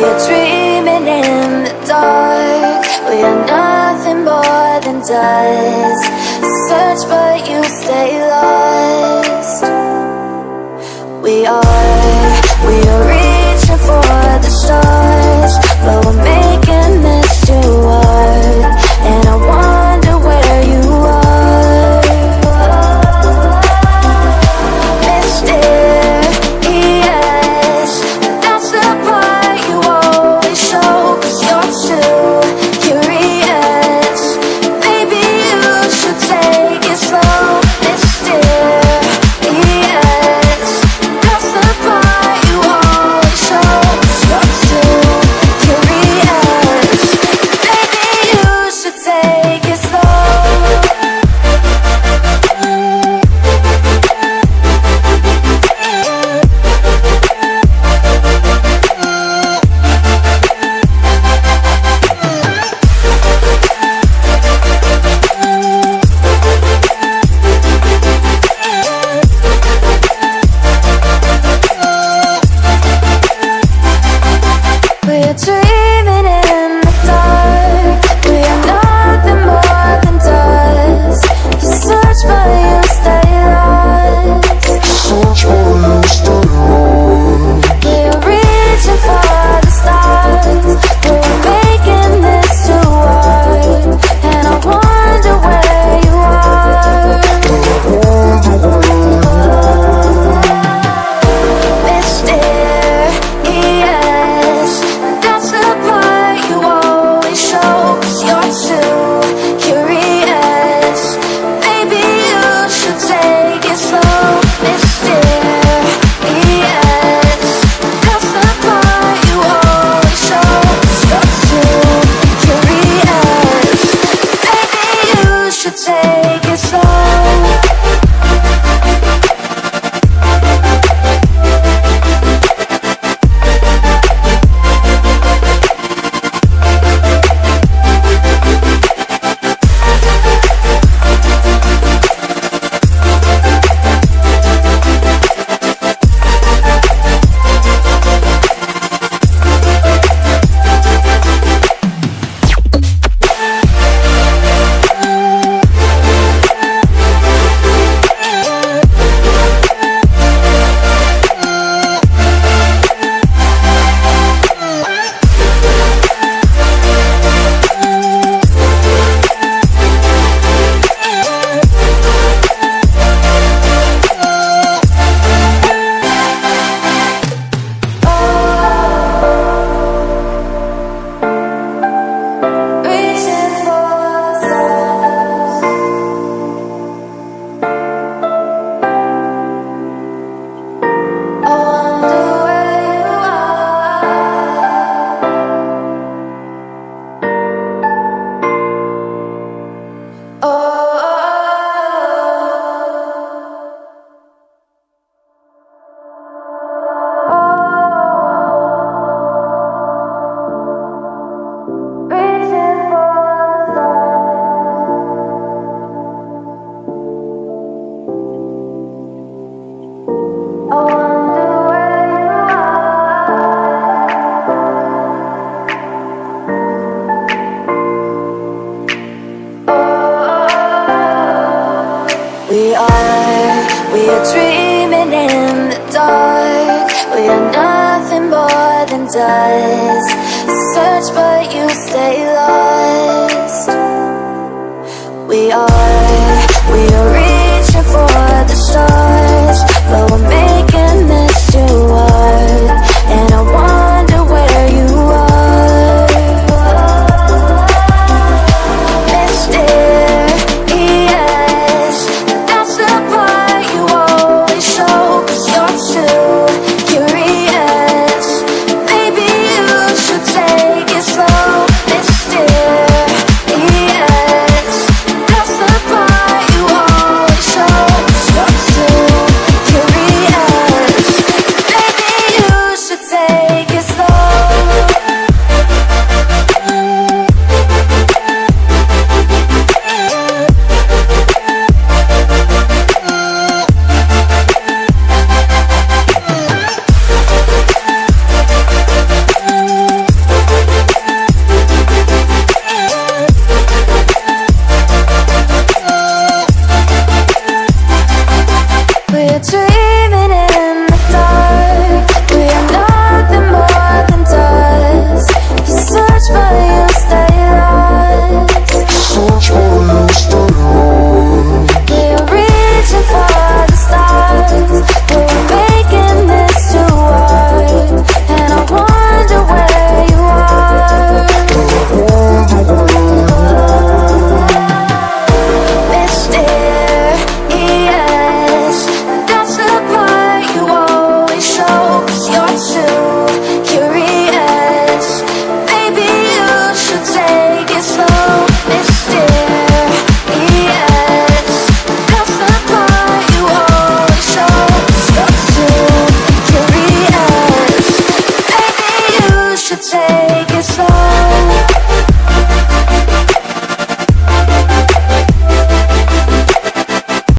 are dreaming in the dark. We are nothing more than dust. Search but you stay lost. We are reaching for the stars, but we're making this too hard. And I wonder where you are. Mysterious, that's the part you always show. 'Cause you're too curious. Maybe you should take it slow. Mysterious, that's the part you always show. 'Cause you're too curious. Maybe you should take it slow. We're dreaming in the dark. We are nothing more than dust. You search but you stay lost. We are reaching for the stars, but we're making this too hard. And I wonder where you are. Mysterious, that's the part you always show. 'Cause you're too curious. Maybe you should take it slow. Mysterious, that's the part you always show. 'Cause you're too curious. Maybe you should take it slow. Reaching for the stars. I wonder where you are. Oh. Reaching for the stars. I wonder where you are. We are dreaming in the dark. We are nothing more than dust. Search but you stay lost. We are